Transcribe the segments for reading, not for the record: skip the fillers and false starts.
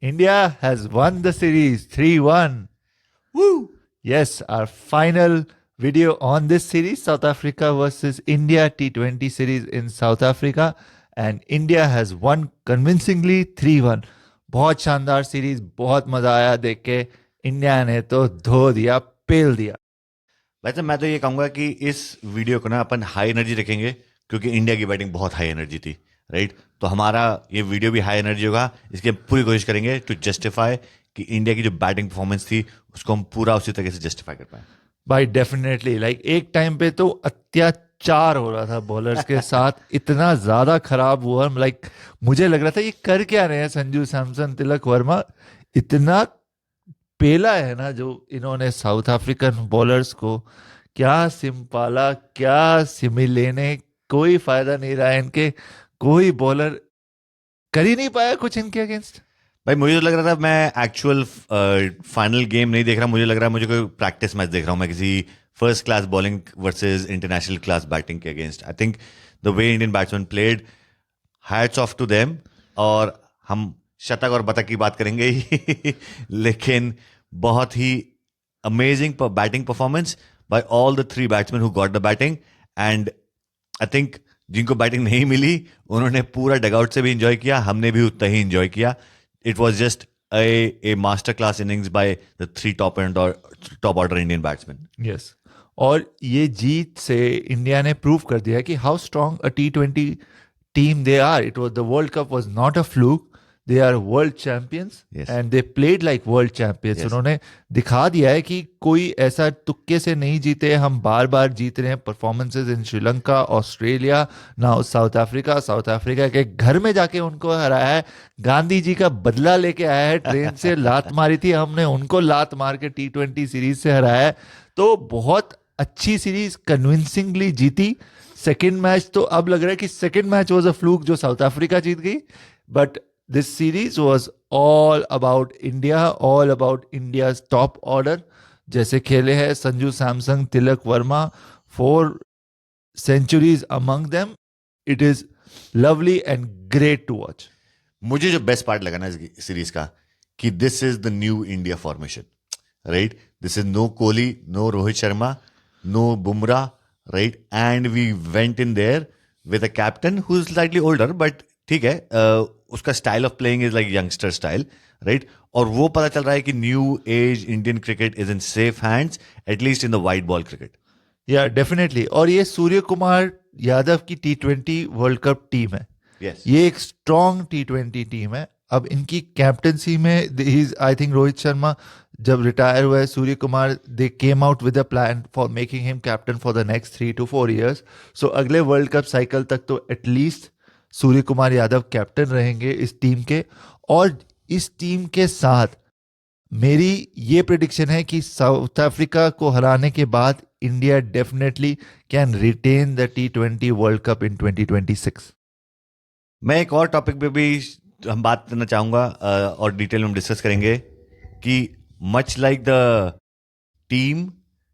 India has won the series 3-1. Woo! Yes, our final video on this series, South Africa versus India T20 series in South Africa, and India has won convincingly 3-1. बहुत शानदार series, बहुत मजा आया देख के. India ने तो धो दिया, पेल दिया. वैसे मैं तो ये कहूंगा कि इस वीडियो को ना अपन हाई एनर्जी रखेंगे क्योंकि इंडिया की बैटिंग बहुत हाई एनर्जी थी, राइट? तो हमारा ये वीडियो भी हाई एनर्जी होगा. इसकी हम पूरी कोशिश करेंगे टू जस्टिफाई कि इंडिया की जो बैटिंग परफॉर्मेंस थी उसको हम पूरा उसी तरीके से जस्टिफाई कर पाए. भाई डेफिनेटली, लाइक एक टाइम पे तो अत्याचार हो रहा था बॉलर्स के साथ. इतना ज्यादा खराब हुआ, लाइक मुझे लग रहा था ये कर क्या रहे हैं संजू सैमसन, तिलक वर्मा. इतना पेला है ना जो इन्होंने साउथ अफ्रीकन बॉलर्स को. क्या सिम्पाला, क्या सिमिलेने, कोई फायदा नहीं रहा इनके. कोई बॉलर कर ही नहीं पाया कुछ इनके अगेंस्ट. भाई मुझे तो लग रहा था मैं एक्चुअल फाइनल गेम नहीं देख रहा, मुझे लग रहा है मुझे कोई प्रैक्टिस मैच देख रहा हूँ मैं किसी first class bowling versus international class batting के against. I think the way Indian batsman played, hats off to them. और हम शतक और बतक की बात करेंगे ही लेकिन बहुत ही amazing batting performance by all the three batsman who got the batting. And I think जिनको बैटिंग नहीं मिली उन्होंने पूरा डगआउट से भी इंजॉय किया, हमने भी उतना ही इंजॉय किया. It was just a masterclass innings by the three top order Indian batsmen. Yes. और ये जीत से इंडिया ने प्रूव कर दिया कि how strong a T20 team they are. It was the world cup was not a fluke. They are world champions and they played like world champions. उन्होंने दिखा दिया है कि कोई ऐसा तुक्के से नहीं जीते, हम बार बार जीत रहे हैं. Performances in Sri Lanka, Australia, now south Africa. South Africa के घर में जाके उनको हराया है. गांधी जी का बदला लेके आया है. ट्रेन से लात मारी थी, हमने उनको लात मार के T20 सीरीज से हराया है. तो बहुत अच्छी सीरीज, कन्विंसिंगली जीती. सेकेंड मैच तो अब लग रहा है कि second match was a fluke जो साउथ अफ्रीका जीत गई. But this series was all about India, all about India's top order. जैसे खेले हैं Sanju Samson, Tilak Varma, 4 centuries among them. It is lovely and great to watch. मुझे जो बेस्ट पार्ट लगा ना इस सीरीज का कि this is the new India formation, right? This is no Kohli, no Rohit Sharma, no Bumrah, right? And we went in there with a captain who is slightly older, but ठीक है, उसका style of playing is like youngster style, right? और वो पता चल रहा है कि new age Indian cricket is in safe hands, at least in the white ball cricket. Yeah definitely. और ये सूर्य कुमार यादव की T20 वर्ल्ड कप टीम है. Yes. ये एक स्ट्रॉन्ग T20 टीम है. अब इनकी कैप्टनसी में आई थिंक रोहित शर्मा जब रिटायर हुआ है, Surya Kumar, they came out with a plan for making him captain for the next 3 to 4 years. So अगले वर्ल्ड कप साइकिल तक तो एटलीस्ट सूर्य कुमार यादव कैप्टन रहेंगे इस टीम के. और इस टीम के साथ मेरी ये प्रेडिक्शन है कि साउथ अफ्रीका को हराने के बाद India definitely can retain the T20 world cup in 2026. मैं एक और टॉपिक पे भी हम बात करना चाहूंगा और डिटेल में डिस्कस करेंगे कि much like the team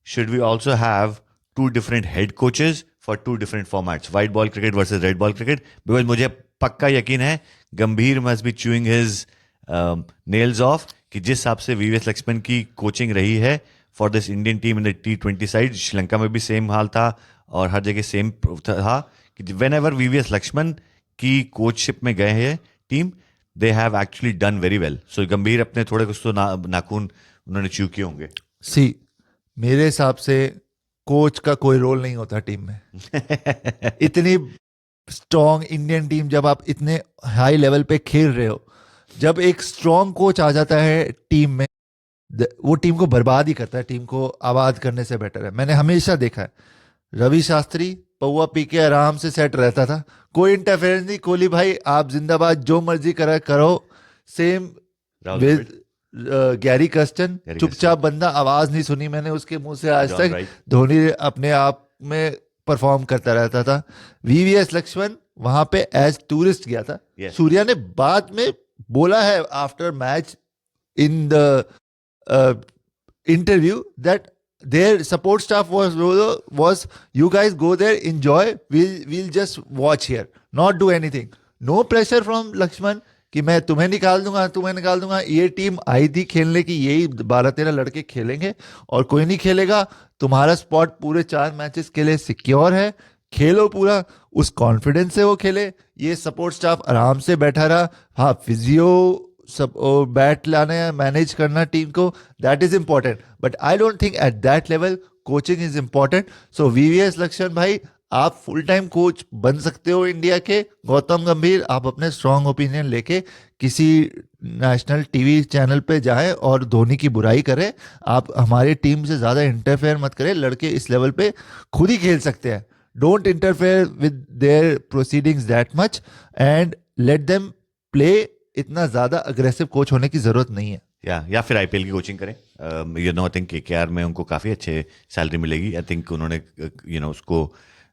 should we also have 2 different head coaches for 2 different formats, white ball cricket versus red ball cricket, because मुझे पक्का यकीन है गंभीर must be chewing his nails off कि जिस हिसाब से वीवीएस लक्ष्मण की कोचिंग रही है for this Indian team in the T20 side. Sri Lanka में भी सेम हाल था और हर जगह सेम था कि वेन एवर वीवीएस लक्ष्मण की कोचशिप में गए हैं team, they have actually done very well. So Gambhir अपने थोड़े कुछ तो नाखून उन्होंने च्यू किए होंगे. सी, मेरे हिसाब से कोच का कोई रोल नहीं होता टीम में. इतनी स्ट्रॉन्ग इंडियन टीम जब आप इतने हाई लेवल पे खेल रहे हो, जब एक स्ट्रॉन्ग कोच आ जाता है टीम में, वो टीम को बर्बाद ही करता है. टीम को आबाद करने से बेटर है. मैंने हमेशा देखा है, रवि शास्त्री पौवा पी के आराम से सेट रहता था, कोई इंटरफेरेंस नहीं. कोहली भाई आप जिंदाबाद, जो मर्जी करो. सेम विद गैरी कर्स्टन, चुपचाप बंदा, आवाज नहीं सुनी मैंने उसके मुंह से आज तक. धोनी अपने आप में परफॉर्म करता रहता था. वीवीएस लक्ष्मण वहां पे एज टूरिस्ट गया था. सूर्या ने बाद में बोला है after match in the interview that their support staff was you guys go there, enjoy, we'll just watch here, not do anything. No pressure from Lakshman. कि मैं तुम्हें निकाल दूंगा, ये टीम आई थी खेलने की, यही 12-13 लड़के खेलेंगे और कोई नहीं खेलेगा, तुम्हारा स्पॉट पूरे 4 मैचेस के लिए सिक्योर है, खेलो पूरा। उस कॉन्फिडेंस से वो खेले। ये सपोर्ट स्टाफ आराम से बैठा रहा। हाँ, फिजियो सब बैट लाना है, मैनेज करना टीम को, that is important, but I don't think at that level coaching is important. So VVS Laxman भाई, आप फुल टाइम कोच बन सकते हो इंडिया के। गौतम गंभीर, आप अपने स्ट्रांग ओपिनियन लेके किसी नेशनल टीवी चैनल पे जाएं और धोनी की बुराई करें। आप हमारी टीम से ज़्यादा इंटरफेयर मत करें, लड़के इस लेवल पे खुद ही खेल सकते हैं। Don't interfere with their proceedings that much and let them play. इतना ज़्यादा अग्रेसिव कोच होने की ज़रूरत नहीं है। या फिर आईपीएल की कोचिंग करें। आई थिंक केकेआर में उनको काफ़ी अच्छे सैलरी मिलेगी। आई थिंक उन्होंने उसको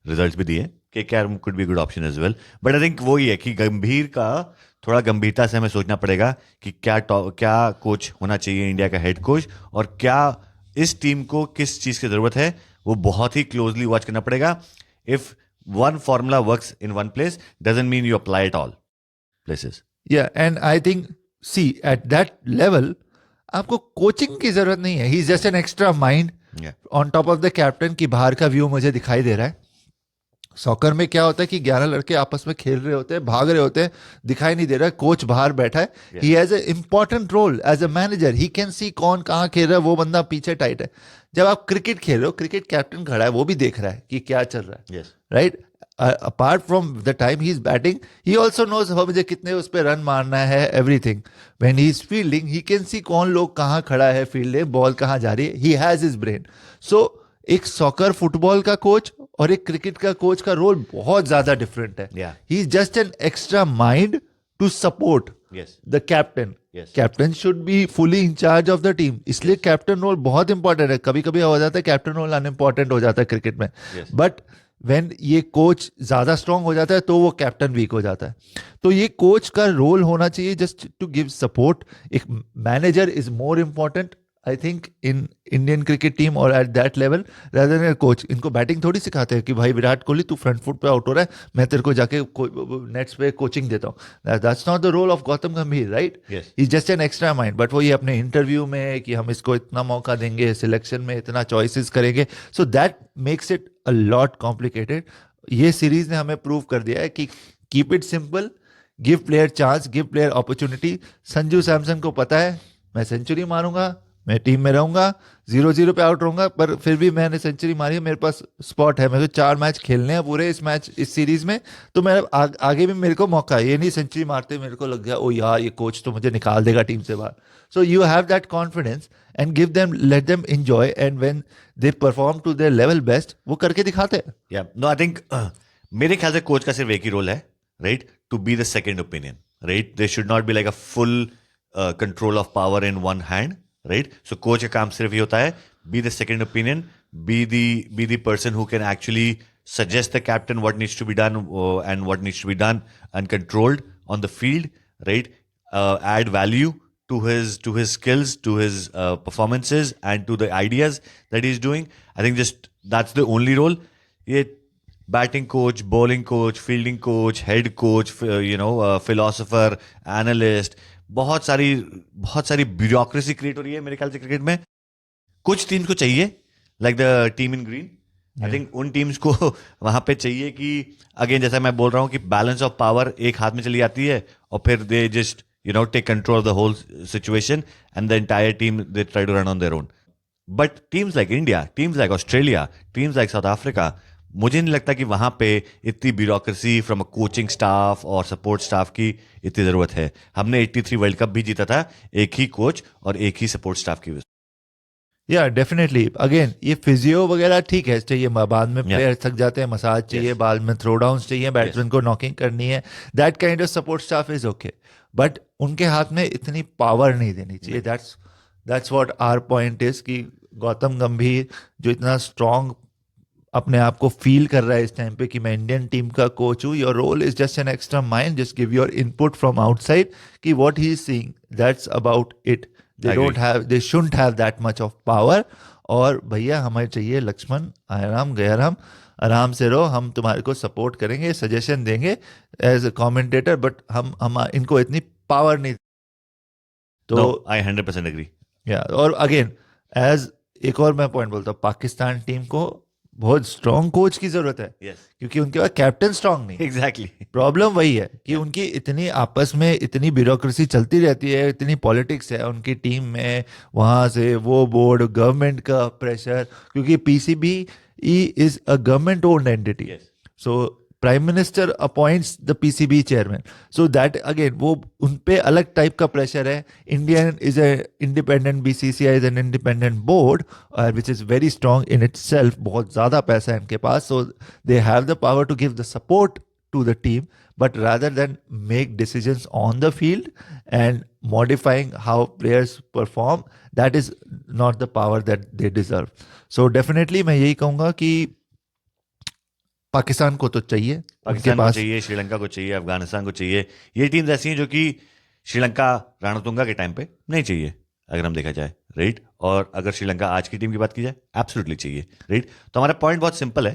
रिजल्ट्स भी दिए। KKR could be good option as well, but I think वही है कि गंभीर का थोड़ा गंभीरता से हमें सोचना पड़ेगा कि क्या कोच होना चाहिए इंडिया का हेड कोच, और क्या इस टीम को किस चीज़ की ज़रूरत है, वो बहुत ही क्लोजली वॉच करना पड़ेगा। If one formula works in one place doesn't mean you apply it all places. Yeah, and I think, see, at that level, आपको कोचिंग की जरूरत नहीं है। He is just an extra mind on top of the captain की बाहर का view मुझे दिखाई दे रहा है। सॉकर में क्या होता है कि 11 लड़के आपस में खेल रहे होते हैं, भाग रहे होते हैं, दिखाई नहीं दे रहा है, कोच बाहर बैठा है। He has a important role as a manager. He can see कौन कहाँ खेल रहा है, वो बंदा पीछे टाइट है। जब आप क्रिकेट खेल रहे हो, क्रिकेट कैप्टन खड़ा है, वो भी देख रहा है कि क्या चल रहा है, right? Apart from the time he's batting, he also knows मुझे कितने उस पर रन मारना है, everything. When he's fielding, he can see कौन लोग कहाँ खड़ा है फील्ड में, बॉल कहाँ जा रही है. He has his brain. So एक सॉकर फुटबॉल का कोच और एक क्रिकेट का कोच का रोल बहुत ज्यादा डिफरेंट है. He is just an extra mind to support the captain. Captain should be fully in charge of the team. इसलिए कैप्टन रोल बहुत इंपॉर्टेंट है. कभी कभी हो जाता है कैप्टन रोल अनइम्पॉर्टेंट हो जाता है क्रिकेट में, बट व्हेन ये कोच ज्यादा स्ट्रांग हो जाता है तो वो कैप्टन वीक हो जाता है. तो ये कोच का रोल होना चाहिए जस्ट टू गिव सपोर्ट. एक manager is more important I think in Indian cricket team और at that level rather than coach. इनको बैटिंग थोड़ी सिखाते हैं कि भाई विराट कोहली तू फ्रंट फुट पे आउट हो रहा है, मैं तेरे को जाके नेट्स पे कोचिंग देता हूँ. That's not the role of Gautam Gambhir, right? He just an extra mind. But वो ये अपने इंटरव्यू में कि हम इसको इतना मौका देंगे, सिलेक्शन में इतना चॉइसेस करेंगे, so that makes it a lot complicated. ये सीरीज ने हमें प्रूव कर दिया है कि keep it simple, give player chance, give player opportunity. Sanju Samson को पता है मैं सेंचुरी मारूंगा, मैं टीम में रहूंगा, 0-0 पे आउट रहूंगा, पर फिर भी मैंने सेंचुरी मारी है, मेरे पास स्पॉट है, मेरे को 4 मैच खेलने हैं पूरे इस सीरीज में, तो मैं आगे भी मेरे को मौका है. ये नहीं सेंचुरी मारते मेरे को लग गया ओ यार ये कोच तो मुझे निकाल देगा टीम से बाहर. So you have that confidence and give them, let them enjoy, and when they perform to their level best, वो करके दिखाते हैं. नो आई थिंक मेरे ख्याल से कोच का सिर्फ एक ही रोल है, right, to be the second opinion, right. They should not be like a full control of power in one hand, right? So coach का काम सिर्फ ये होता है, be the second opinion, be the person who can actually suggest the captain what needs to be done and what needs to be done and controlled on the field, right? Add value to his skills, to his performances and to the ideas that he's doing. I think just that's the only role. ये batting coach, bowling coach, fielding coach, head coach, philosopher, analyst, बहुत सारी bureaucracy create हो रही है मेरे ख्याल से cricket में. कुछ टीम्स को चाहिए like the team in green. I think उन टीम्स को वहां पे चाहिए कि अगेन जैसा मैं बोल रहा हूँ कि बैलेंस ऑफ पावर एक हाथ में चली जाती है और फिर they just take control of the whole situation and the entire team they try to run on their own. But teams like India, teams like Australia, teams like South Africa, मुझे नहीं लगता कि वहां पे इतनी bureaucracy from a coaching staff और support staff की इतनी जरूरत है. हमने 83 वर्ल्ड कप भी जीता था एक ही कोच और एक ही सपोर्ट स्टाफ की वजह से. या डेफिनेटली. अगेन ये फिजियो वगैरह ठीक है, चाहिए, बाद में प्लेयर थक जाते हैं, मसाज चाहिए, बाद में थ्रो डाउन चाहिए, बैट्समैन को नॉकिंग करनी है, that kind of support staff is okay, but उनके हाथ में इतनी पावर नहीं देनी चाहिए. That's what our point is कि गौतम गंभीर जो इतना स्ट्रांग अपने आप को फील कर रहा है इस टाइम पे कि मैं इंडियन टीम का कोच हूँ, your role is just an extra mind, just give your input from outside कि what he is seeing, that's about it. They shouldn't have that much of power. और भैया हमें चाहिए लक्ष्मण आराम गयाराम, आराम से रहो, हम तुम्हारे को सपोर्ट करेंगे, सजेशन देंगे एज अ कमेंटेटर, बट हम इनको इतनी पावर नहीं। तो आई 100% एग्री। या और अगेन एज एक और मैं पॉइंट बोलता हूँ, पाकिस्तान टीम को बहुत स्ट्रॉन्ग कोच की जरूरत है, क्योंकि उनके पास कैप्टन स्ट्रॉन्ग नहीं। एग्जैक्टली प्रॉब्लम वही है कि उनकी इतनी आपस में इतनी ब्यूरोक्रेसी चलती रहती है, इतनी पॉलिटिक्स है उनकी टीम में, वहां से वो बोर्ड गवर्नमेंट का प्रेशर, क्योंकि PCB is a government owned entity, so prime minister appoints the PCB chairman, so that again वो उन पे अलग टाइप का प्रेशर है। Indian is a independent, BCCI is an independent board which is very strong in itself, बहुत ज्यादा पैसा है इनके पास, so they have the power to give the support to the team, but rather than make decisions on the field and modifying how players perform, that is not the power that they deserve. So definitely मैं यही कहूँगा कि पाकिस्तान को तो चाहिए, पाकिस्तान को चाहिए, श्रीलंका को चाहिए, अफगानिस्तान को चाहिए। ये टीम्स ऐसी हैं जो कि श्रीलंका रणतुंगा के टाइम पे नहीं चाहिए अगर हम देखा जाए, राइट। और अगर श्रीलंका आज की टीम की बात की जाए, एब्सोल्युटली चाहिए, राइट। तो हमारा पॉइंट बहुत सिंपल है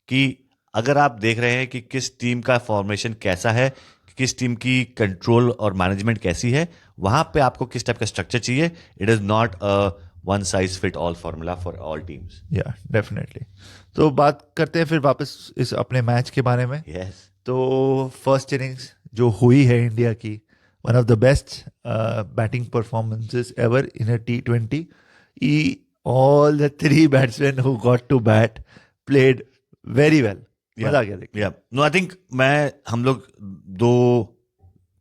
कि अगर आप देख रहे हैं कि किस टीम का फॉर्मेशन कैसा है, किस टीम की कंट्रोल और मैनेजमेंट कैसी है, वहां पे आपको किस टाइप का स्ट्रक्चर चाहिए। It is not a one size fit all formula for all teams. या डेफिनेटली। तो बात करते हैं फिर वापस इस अपने मैच के बारे में। तो फर्स्ट इनिंग्स जो हुई है इंडिया की, one of the best batting performances ever in a T20, all the three batsmen who got to bat played very well. मजा आ गया देखिए। नो आई थिंक हम लोग दो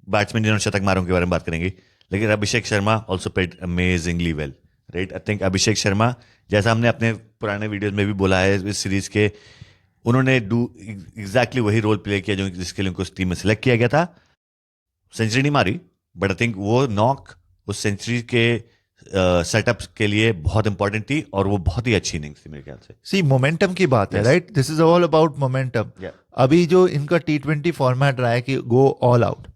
बैट्समैन जिन्होंने शतक मारों के बारे में बात करेंगे, लेकिन Abhishek Sharma also played amazingly well, right. I think Abhishek Sharma, जैसा हमने अपने पुराने वीडियोस में भी बोला है इस सीरीज के, उन्होंने एग्जैक्टली वही रोल प्ले किया जो जिसके लिए उनको टीम में सिलेक्ट किया गया था। सेंचुरी नहीं मारी, बट आई थिंक वो नॉक उस सेंचुरी के सेटअप के लिए बहुत इंपॉर्टेंट थी, और वो बहुत ही अच्छी इनिंग्स थी मेरे ख्याल से। सी मोमेंटम की बात है, right, this is all about momentum. अभी जो इनका T20 फॉर्मेट रहा है कि go all out,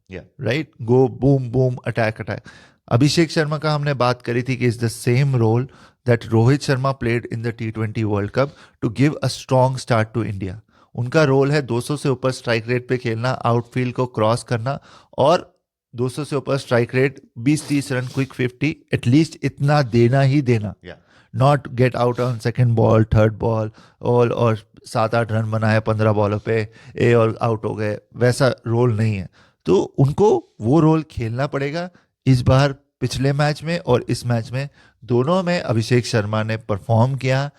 right, go boom boom attack attack. Abhishek Sharma का हमने बात करी थी कि is the same role that Rohit Sharma played in the T20 world cup to give a strong start to India. उनका रोल है 200 से ऊपर स्ट्राइक रेट पे खेलना, आउटफील्ड को क्रॉस करना, और 200 से ऊपर strike rate, 20-30 run, quick 50, at least इतना देना ही देना, not get out on second ball, third ball और 7-8 रन बनाए 15 बॉलों पे और आउट हो गए, वैसा रोल नहीं है। तो उनको वो रोल खेलना पड़ेगा। इस बार पिछले मैच में और इस मैच में दोनों में अभिषेक शर्मा ने परफॉर्म किया।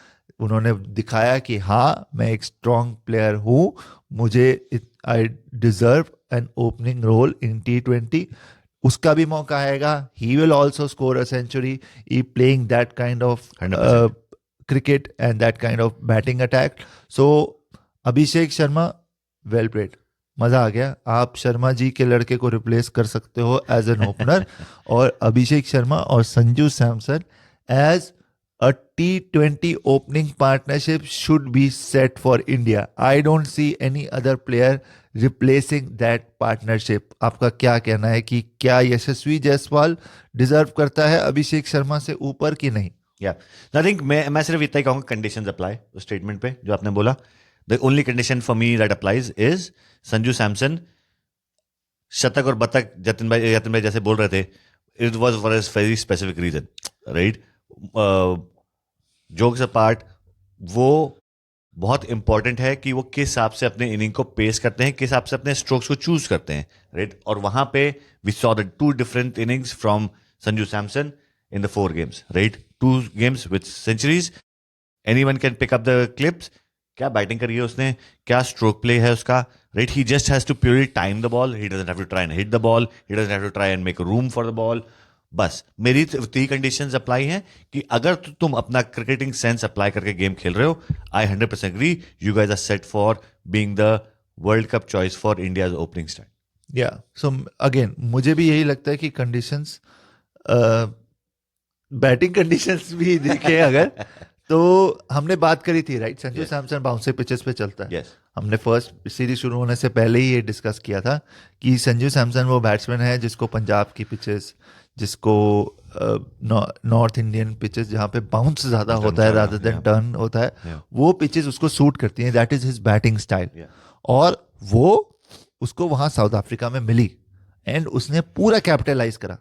उन्होंने दिखाया कि हाँ, मैं एक स्ट्रॉन्ग प्लेयर हूँ, मुझे I deserve an opening role in T20। उसका भी मौका आएगा, he will also score a century, he playing that kind of cricket and that kind of batting attack. So Abhishek Sharma well played, मजा आ गया। आप शर्मा जी के लड़के को रिप्लेस कर सकते हो एज एन ओपनर, और अभिषेक शर्मा और Sanju Samson as a T20 opening partnership should be set for India. I don't see any other player replacing that partnership. आपका क्या कहना है कि क्या यशस्वी जायसवाल डिजर्व करता है अभिषेक शर्मा से ऊपर की नहीं? I think मैं सिर्फ इतना ही कहूँगा, कंडीशंस अप्लाई उस स्टेटमेंट पे जो आपने बोला। The only condition for me that applies is Sanju Samson शतक और बतक, यतिन भाई जैसे बोल रहे थे, it was for a very specific reason, right? Jokes apart, वो बहुत इंपॉर्टेंट है कि वो किस हिसाब से अपने इनिंग को पेस करते हैं, किस हिसाब से अपने स्ट्रोक्स को चूज करते हैं, राइट। और वहां पे we saw the 2 different innings from Sanju Samson in the 4 games, right. 2 games with centuries, anyone can pick up the clips. क्या बैटिंग करी है उसने, क्या स्ट्रोक प्ले है उसका, right. He just has to purely time the ball, he doesn't have to try and hit the ball, he doesn't have to try and make room for the ball. बस मेरी 3 conditions apply हैं कि अगर तुम अपना cricketing sense apply करके game खेल रहे हो, I 100% agree, you guys are set for being the world cup choice for India's opening start. Yeah so again मुझे भी यही लगता है कि कंडीशंस, बैटिंग कंडीशंस भी देखें अगर तो हमने बात करी थी, right, Sanju Samson bouncy pitches पे चलता है। हमने फर्स्ट सीरीज शुरू होने से पहले ही ये डिस्कस किया था कि संजू सैमसन वो बैट्समैन है जिसको पंजाब की पिचेस, जिसको नॉर्थ इंडियन पिचेस जहाँ पे बाउंस ज्यादा होता है रादर देन टर्न होता है, वो पिचेस उसको सूट करती हैं। That is his batting style, और वो उसको वहाँ साउथ अफ्रीका में मिली एंड उसने पूरा कैपिटलाइज करा.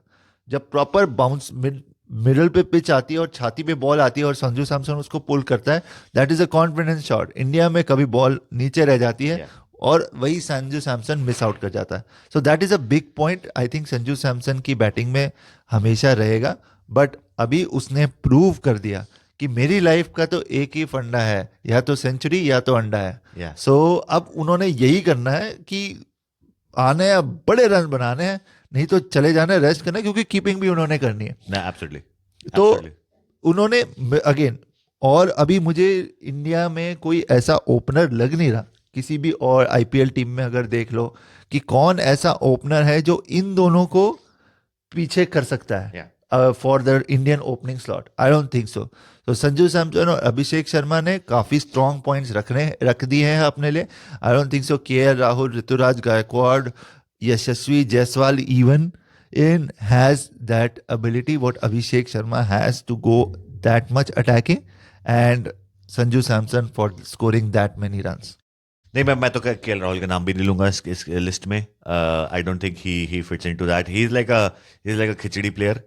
जब प्रॉपर बाउंस मिडल पे पिच आती है और छाती पे बॉल आती है और संजू सैमसन उसको पुल करता है, that is a confidence shot. India में कभी बॉल नीचे रह जाती है और वही संजू सैमसन मिस आउट कर जाता है. So that is a big point. I think Sanju Samson की बैटिंग में हमेशा रहेगा, बट अभी उसने प्रूव कर दिया कि मेरी लाइफ का तो एक ही फंडा है, या तो सेंचुरी या तो अंडा है. सो अब उन्होंने यही करना है कि आने हैं, बड़े रन बनाने हैं, नहीं तो चले जाना, रेस्ट करना है, क्योंकि कीपिंग भी उन्होंने करनी है. एब्सोल्युटली. तो उन्होंने अगेन, और अभी मुझे इंडिया में कोई ऐसा ओपनर लग नहीं रहा किसी भी और आईपीएल टीम में. अगर देख लो कि कौन ऐसा ओपनर है जो इन दोनों को पीछे कर सकता है for the Indian opening slot. I don't think सो. तो संजू सैमसन और अभिषेक शर्मा ने काफी स्ट्रॉन्ग पॉइंट्स रख दिए हैं अपने लिए. I don't think so KL Rahul, Ruturaj Gaikwad, Yashasvi Jaiswal even in has that ability what Abhishek Sharma has to go that much attacking, and Sanju Samson for scoring that many runs. नहीं, मैं तो केएल राहुल का नाम भी नहीं लूंगा इस लिस्ट में. आई don't think he fits into that. He is like a khichdi player.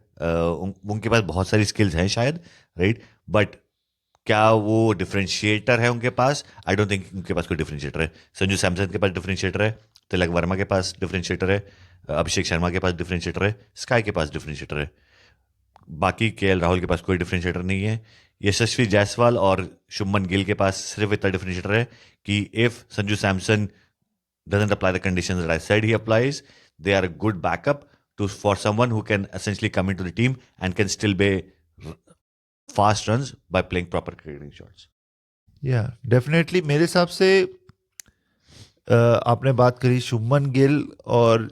उनके पास बहुत सारी स्किल्स हैं शायद, राइट, बट क्या वो डिफरेंशिएटर है उनके पास? आई डोंट थिंक उनके पास कोई डिफरेंशिएटर है. संजू सैमसन के पास डिफरेंशिएटर है, तिलक वर्मा के पास डिफरेंशिएटर है, अभिषेक शर्मा के पास डिफरेंशिएटर है, स्काई के पास डिफरेंशिएटर है. बाकी केएल राहुल के पास कोई डिफरेंशिएटर नहीं है. यशस्वी जायसवाल और शुभमन गिल के पास सिर्फ इतना डिफरेंशिएटर है कि if Sanju Samson doesn't apply the conditions that I said he applies, they are a good backup for someone who can essentially come into the team and can still be fast runs by playing proper cricketing shots. Yeah, definitely. मेरे हिसाब से आपने बात करी शुभमन गिल और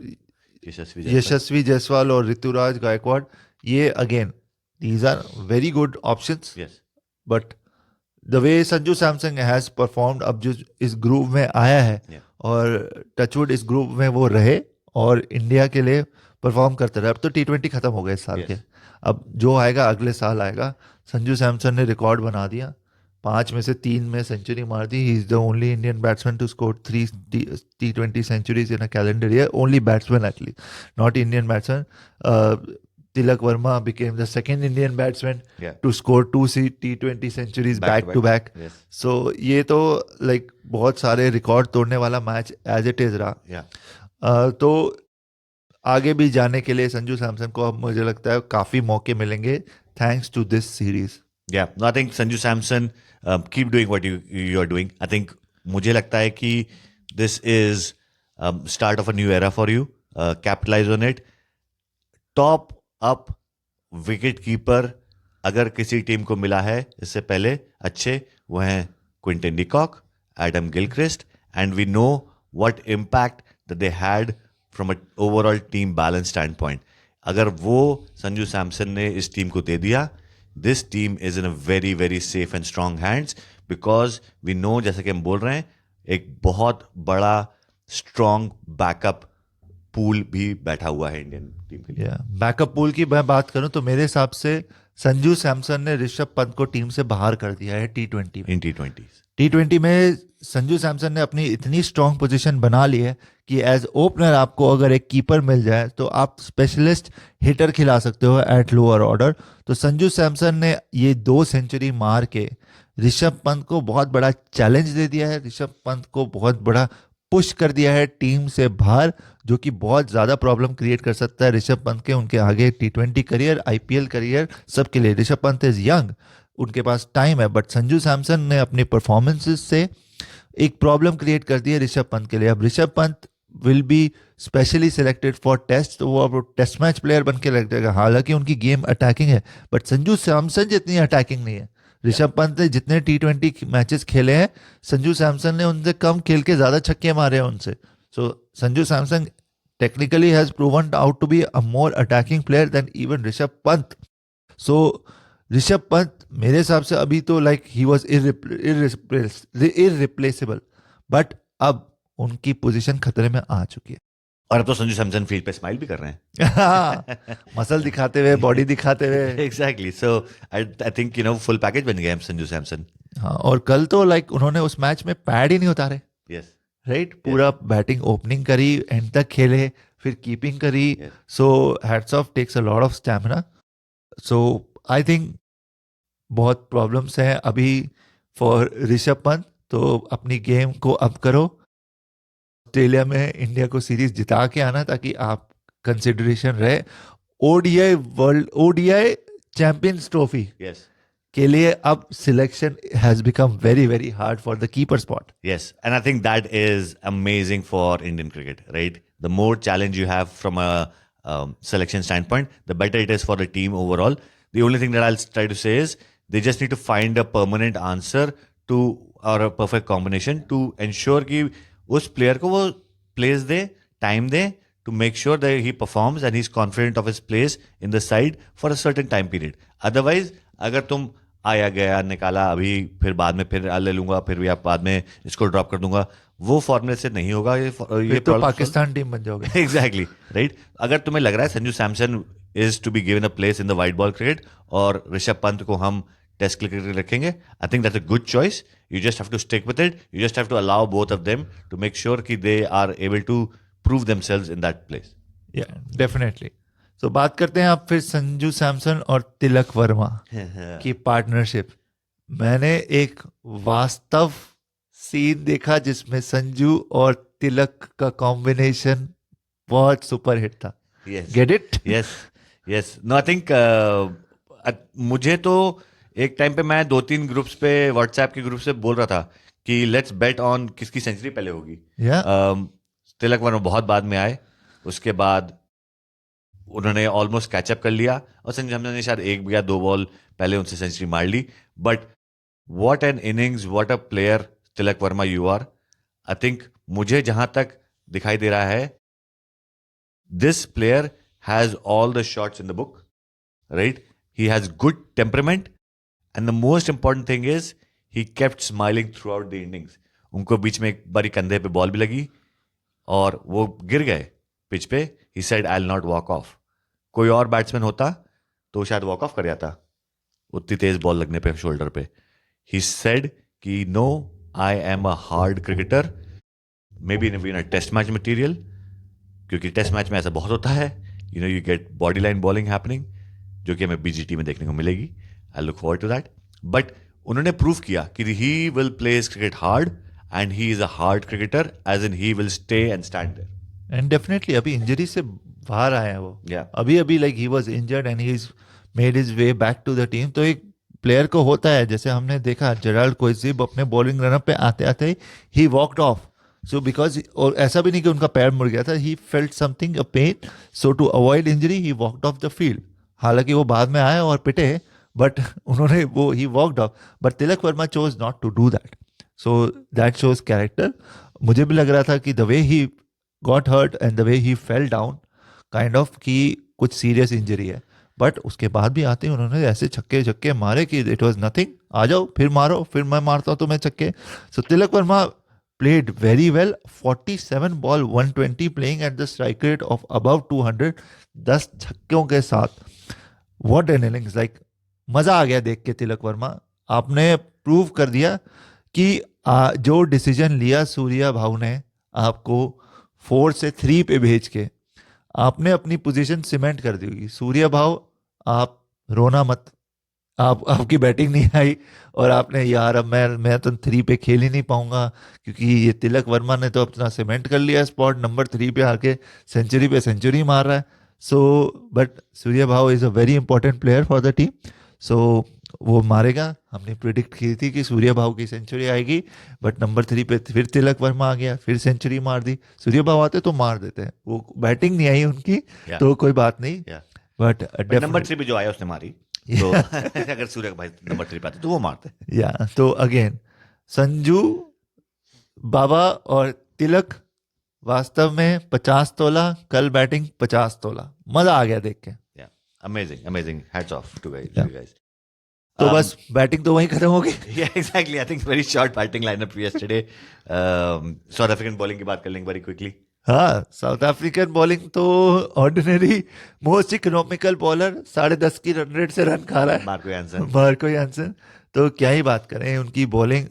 यशस्वी जायसवाल और ऋतुराज गायकवाड़, ये again these are very good options. Yes. But the way Sanju Samson has performed, अब जो इस ग्रुप में आया है, और टचवुड इस ग्रुप में वो रहे और इंडिया के लिए परफॉर्म करते रहे. अब तो T20 खत्म हो गए इस साल के, अब जो आएगा अगले साल आएगा. संजू सैमसन ने रिकॉर्ड बना दिया, 5 में से 3 में सेंचुरी मार दी. He is the only Indian batsman to score 3 T20 centuries in a calendar year. Only batsman at least, not Indian batsman. Tilak Verma became the second Indian batsman to score 2 T20 centuries back to back. Yes. So ये तो like बहुत सारे record तोड़ने वाला match as it is रहा. तो आगे भी जाने के लिए संजू सैमसन को अब मुझे लगता है काफी मौके मिलेंगे thanks to this series. Yeah, no, I think Sanju Samson, keep doing what you are doing. I think मुझे लगता है कि this is start of a new era for you. Capitalize on it. Top up wicket keeper अगर किसी team को मिला है इससे पहले अच्छे, वो हैं Quinton de Kock, Adam Gilchrist, and we know what impact that they had from a overall team balance standpoint. अगर वो संजू सैमसन ने इस टीम को दे दिया, this team is in a very very safe and strong hands, because we know, जैसे कि हम बोल रहे हैं, एक बहुत बड़ा स्ट्रॉन्ग बैकअप पूल भी बैठा हुआ है इंडियन टीम के लिए. बैकअप पूल की मैं बात करूं तो मेरे हिसाब से संजू सैमसन ने ऋषभ पंत को टीम से बाहर कर दिया है T20 में. T20 में संजू सैमसन ने अपनी इतनी स्ट्रॉन्ग पोजीशन बना ली है कि एज ओपनर आपको अगर एक कीपर मिल जाए तो आप स्पेशलिस्ट हिटर खिला सकते हो एट लोअर ऑर्डर. तो संजू सैमसन ने ये 2 सेंचुरी मार के ऋषभ पंत को बहुत बड़ा चैलेंज दे दिया है. ऋषभ पंत को बहुत बड़ा पुश कर दिया है टीम से बाहर, जो कि बहुत ज़्यादा प्रॉब्लम क्रिएट कर सकता है ऋषभ पंत के उनके आगे T20 करियर, IPL करियर, सबके लिए. ऋषभ पंत इज यंग, उनके पास टाइम है, बट संजू सैमसन ने अपनी परफॉर्मेंसेस से एक प्रॉब्लम क्रिएट कर दी है ऋषभ पंत के लिए. अब Rishabh Pant will be specially selected for test, तो वो अब टेस्ट मैच प्लेयर बन के लग जाएगा. हालांकि उनकी गेम अटैकिंग है, बट संजू सैमसन जितनी अटैकिंग नहीं है. ऋषभ पंत ने जितने T20 मैचेस खेले हैं, संजू सैमसन ने उनसे कम खेल के ज्यादा छक्के मारे हैं उनसे. So Sanju Samson technically has proven out to be a more attacking player than even Rishabh Pant. So Rishabh Pant मेरे हिसाब से अभी तो like he was irreplaceable, but अब उनकी पोजीशन खतरे में आ चुकी है. और अब तो संजू सैमसन फील्ड पे स्माइल भी कर रहे हैं. मसल दिखाते हुए, बॉडी दिखाते हुए. Exactly. So I think full package बन गया संजू सैमसन. हाँ, और कल तो लाइक उन्होंने उस मैच में पैड ही नहीं उतारे. यस, राइट, पूरा बैटिंग ओपनिंग करी, एंड तक खेले, फिर कीपिंग करी. So hats off, takes a lot of stamina. So I think बहुत प्रॉब्लम्स हैं अभी फॉर ऋषभ पंत. तो अपनी गेम को अप करो, ऑस्ट्रेलिया में इंडिया को सीरीज जिता के आना ताकि आप कंसिडरेशन रहे. ODI world, ODI champions trophy के लिए अब selection has become very very hard for the keeper spot. Yes, and I think that is amazing for Indian cricket, right? The more challenge you have from a selection standpoint, the better it is for the team overall. The only thing that I'll try to say is they just need to find a permanent answer to, or a perfect combination to ensure कि उस player को वो place they, time they, to make sure that he performs and he's confident of his place in the side for a certain time period. Otherwise, अगर तुम आया गया निकाला अभी फिर बाद में फिर ले लूंगा फिर भी आप बाद में इसको ड्रॉप कर दूंगा, वो फॉर्मूले से नहीं होगा. ये तो पाकिस्तान टीम बन जाओगे. Exactly right. अगर तुम्हें लग रहा है Sanju Samson is to be given a place in the white ball cricket और ऋषभ पंत को हम टेस्ट क्रिकेट रखेंगे, I think that's a good choice. You just have to stick with it. You just have to allow both of them to make sure कि they are able to prove themselves in that place. या definitely. तो बात करते हैं आप फिर संजू सैमसन और तिलक वर्मा की पार्टनरशिप. मैंने एक वास्तव सीन देखा जिसमें संजू और तिलक का कॉम्बिनेशन बहुत सुपर हिट था. Get it? Yes. No I think मुझे तो एक टाइम पे मैं 2-3 ग्रुप्स पे व्हाट्सएप के ग्रुप से बोल रहा था कि लेट्स बेट ऑन किसकी सेंचुरी पहले होगी. तिलक वर्मा बहुत बाद में आए, उसके बाद उन्होंने ऑलमोस्ट कैचअप कर लिया और संजू सैमसन ने शायद 1 या 2 बॉल पहले उनसे सेंचुरी मार ली. But what an innings, what a player Tilak Varma you are. I think मुझे जहां तक दिखाई दे रहा है, this player has all the shots in the book, right? He has good temperament and the most important thing is he kept smiling throughout the innings. उनको बीच में एक बारी कंधे पे बॉल भी लगी और वो गिर गए पिच पे. He said, I'll not walk off. कोई और बैट्समैन होता तो शायद वॉक ऑफ कर जाता उतनी तेज बॉल लगने पे शोल्डर पे. He said कि no, I am a hard cricketer. Maybe in a test match material, क्योंकि टेस्ट मैच में ऐसा बहुत होता है. You know, you get body line bowling happening, जो कि हमें BGT में देखने को मिलेगी. I look forward to that. But उन्होंने प्रूव किया कि he will play his cricket hard and he is a hard cricketer, as in he will stay and stand there. And definitely अभी इंजरी से बाहर आए हैं वो. अभी like he was injured and he is made his way back to the team. तो एक player को होता है, जैसे हमने देखा जेराल्ड कोइजिब अपने बॉलिंग रनअप पे आते आते ही वॉकड ऑफ. सो बिकॉज, और ऐसा भी नहीं कि उनका पैर मुड़ गया था, he felt something, a pain, so to avoid injury he walked off the field. हालांकि वो बाद में आए और पिटे, बट उन्होंने वो he walked off. But Tilak Varma chose not to do that. So that shows character. मुझे भी लग रहा था कि the way he got hurt and the way he fell down, kind of कि कुछ सीरियस इंजरी है. बट उसके बाद भी आते ही उन्होंने ऐसे छक्के मारे कि इट वाज नथिंग. आ जाओ फिर मारो, फिर मैं मारता हूँ तुम्हें छक्के. सो Tilak Varma played very well. 47 ball 120 playing at the strike rate of above 200, 10 छक्कों के साथ. What an innings. like मजा आ गया देख के. तिलक वर्मा, आपने प्रूव कर दिया कि जो डिसीजन लिया सूर्या भाऊ ने आपको 4 से 3 पे भेज के, आपने अपनी पोजीशन सीमेंट कर दी होगी. सूर्या भाव, आप रोना मत. आपकी बैटिंग नहीं आई और आपने यार अब मैं तो 3 पे खेल ही नहीं पाऊंगा, क्योंकि ये तिलक वर्मा ने तो अपना सीमेंट कर लिया स्पॉट नंबर 3 पे आके, सेंचुरी पे सेंचुरी मार रहा है. सो बट सूर्या भाव is a very important player for the team. So वो मारेगा. हमने प्रिडिक्ट की थी कि सूर्या भाव की सेंचुरी आएगी, बट नंबर 3 पे फिर तिलक वर्मा आ गया, फिर सेंचुरी मार दी. सूर्या भाव आते तो मार देते हैं. वो बैटिंग नहीं आई उनकी, तो कोई बात नहीं. बट नंबर 3 पे जो आया उसने मारी. तो अगर सूर्य भाई नंबर 3 पे आते तो वो मारते. तो अगेन संजू बाबा और तिलक वास्तव में 50 तोला, कल बैटिंग 50 तोला. मजा आ गया देख के. Amazing. Hats off to guys. तो बस बैटिंग तो वहीं खत्म हो गई. Exactly. I think very short batting lineup yesterday. South African bowling की बात कर लेंगे very quickly. हाँ, साउथ अफ्रीकन बॉलिंग तो ऑर्डिनरी मोस्ट इकोनॉमिकल बॉलर 10.5 की रन रेट से रन खा रहा है, मार्को यानसन. तो क्या ही बात करें, उनकी बॉलिंग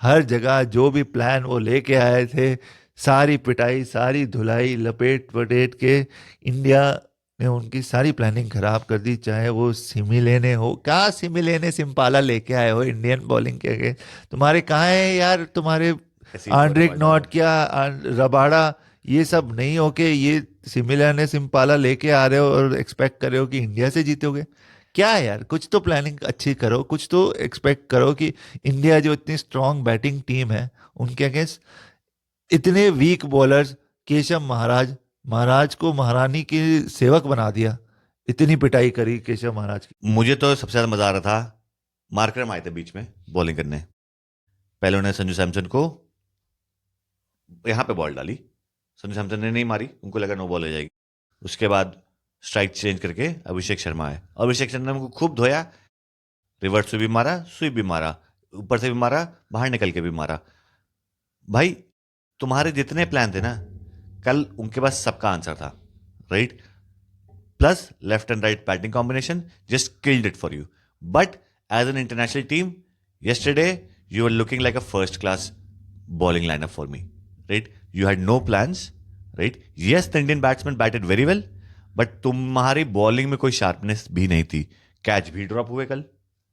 हर जगह जो भी प्लान वो लेके आए थे सारी पिटाई, सारी धुलाई, लपेट पटेट के इंडिया ने उनकी सारी प्लानिंग खराब कर दी। चाहे वो सिमी लेने हो, कहाँ सिमी लेने सिम्पाला लेके आए हो इंडियन बॉलिंग के आगे? तुम्हारे कहाँ है यार तुम्हारे कसीम आंड्रिक रबाडा। नॉट, क्या रबाड़ा, ये सब नहीं होके ये सिमिलर ने सिम्पाला लेके आ रहे हो और एक्सपेक्ट कर रहे हो कि इंडिया से जीतोगे? क्या है यार, कुछ तो प्लानिंग अच्छी करो, कुछ तो एक्सपेक्ट करो कि इंडिया जो इतनी स्ट्रांग बैटिंग टीम है उनके अगेंस्ट इतने वीक बॉलर्स, केशव महाराज, महाराज को महारानी की सेवक बना दिया, इतनी पिटाई करी केशव महाराज की। मुझे तो सबसे ज्यादा मजा आ रहा था, मार्करम आए थे बीच में बॉलिंग करने, पहले उन्होंने संजू सैमसन को यहाँ पे बॉल डाली, संजू सैमसन ने नहीं मारी, उनको लगा नो बॉल हो जाएगी। उसके बाद स्ट्राइक चेंज करके अभिषेक शर्मा आए, अभिषेक शर्मा ने उनको खूब धोया, रिवर्स से भी मारा, स्वीप भी मारा, ऊपर से भी मारा, बाहर निकल के भी मारा। भाई तुम्हारे जितने प्लान थे ना, कल उनके पास सबका आंसर था, right? Plus left and right batting combination just killed it for you. But as an international team yesterday you were looking like a first class bowling lineup for me, right? You had no plans, right? Yes, the Indian batsmen batted very well, but तुम्हारी bowling में कोई sharpness भी नहीं थी, catch भी drop हुए कल।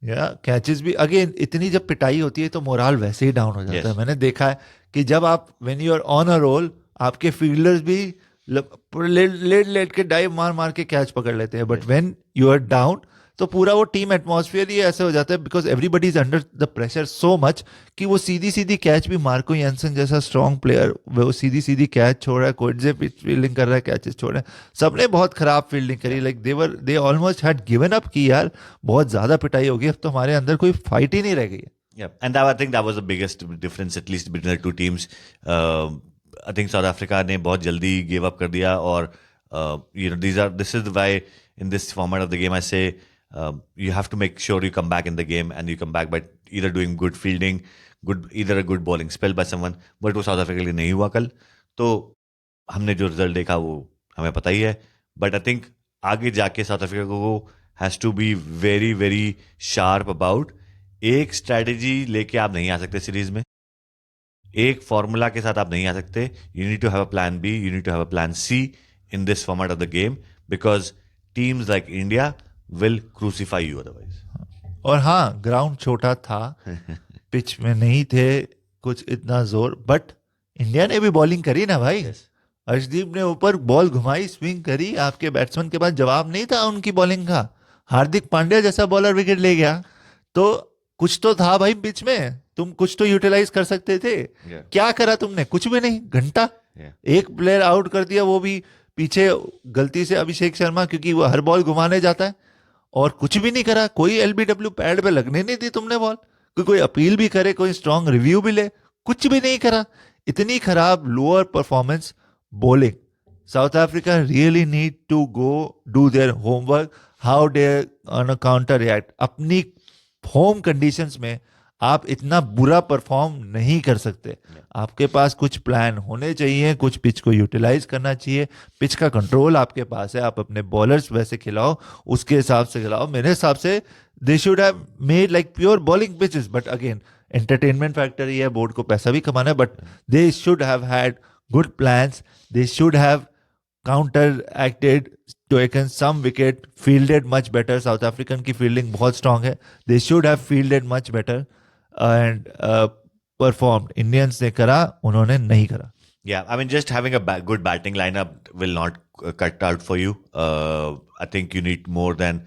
या कैचेस भी, अगेन इतनी जब पिटाई होती है तो मोराल वैसे ही डाउन हो जाता है। Yes. मैंने देखा है कि जब आप when you are on a roll, आपके फील्डर्स भी लेट लेट के डाइव मार मार के कैच पकड़ लेते हैं, but when you are down तो पूरा वो टीम एटमॉस्फेयर ही ऐसे हो जाता है, because everybody is under the pressure so much कि वो सीधी सीधी कैच भी, मार्को यानसन जैसा स्ट्रॉन्ग प्लेयर वो सीधी सीधी कैच छोड़ रहा है, कोटजे पिच फील्डिंग कर रहा है, कैचेस छोड़ रहे हैं, सबने बहुत खराब फील्डिंग करी, like they almost had given up कि यार बहुत ज्यादा पिटाई होगी, अब तो हमारे अंदर कोई फाइट ही नहीं रह गई है। Yeah, and I think that was the biggest difference, at least between the two teams. I think South Africa ने बहुत जल्दी give up कर दिया, और this is why in this format of the game I say you have to make sure you come back in the game, and you come back by either doing good fielding, either a good bowling spell by someone, but वो South Africa के लिए नहीं हुआ कल। तो हमने जो result देखा वो हमें पता ही है, बट आई थिंक आगे जाके साउथ अफ्रीका को has to be very very sharp about, एक स्ट्रैटेजी लेके आप नहीं आ सकते सीरीज में, एक फॉर्मूला के साथ आप नहीं आ सकते। You need to have a plan B, you need to have a plan C in this format of the game, because teams like India will crucify you otherwise. और हाँ, ग्राउंड छोटा था, पिच में नहीं थे कुछ इतना जोर, बट इंडिया ने भी बॉलिंग करी ना भाई। अर्शदीप ने ऊपर बॉल घुमाई, स्विंग करी, आपके बैट्समैन के पास जवाब नहीं था उनकी बॉलिंग का। हार्दिक पांड्या जैसा बॉलर विकेट ले गया, तो कुछ तो था भाई पिच में, तुम कुछ तो यूटिलाइज कर सकते थे। क्या करा तुमने? कुछ भी नहीं, घंटा। एक प्लेयर आउट कर दिया, वो भी पीछे गलती से अभिषेक शर्मा, क्योंकि वो हर बॉल घुमाने जाता है, और कुछ भी नहीं करा। कोई एलबीडब्ल्यू पैड पे लगने नहीं दी तुमने बॉल, कोई अपील भी करे, कोई स्ट्रांग रिव्यू भी ले, कुछ भी नहीं करा। इतनी खराब lower performance bowling. South Africa really need to go do their homework, how they on a counter react. अपनी होम कंडीशंस में आप इतना बुरा परफॉर्म नहीं कर सकते। आपके पास कुछ प्लान होने चाहिए, कुछ पिच को यूटिलाइज करना चाहिए, पिच का कंट्रोल आपके पास है, आप अपने बॉलर्स वैसे खिलाओ, उसके हिसाब से खिलाओ। मेरे हिसाब से they should have made like pure bowling pitches, but again entertainment factor ही है, बोर्ड को पैसा भी कमाना है, but they should have had good plans, they should have counteracted, taken some wicket, fielded much better. South African की fielding बहुत strong है, they should have fielded much better and performed. Indians ने करा, उन्होंने नहीं करा. Yeah, I mean, just having a good batting lineup will not cut out for you. I think you need more than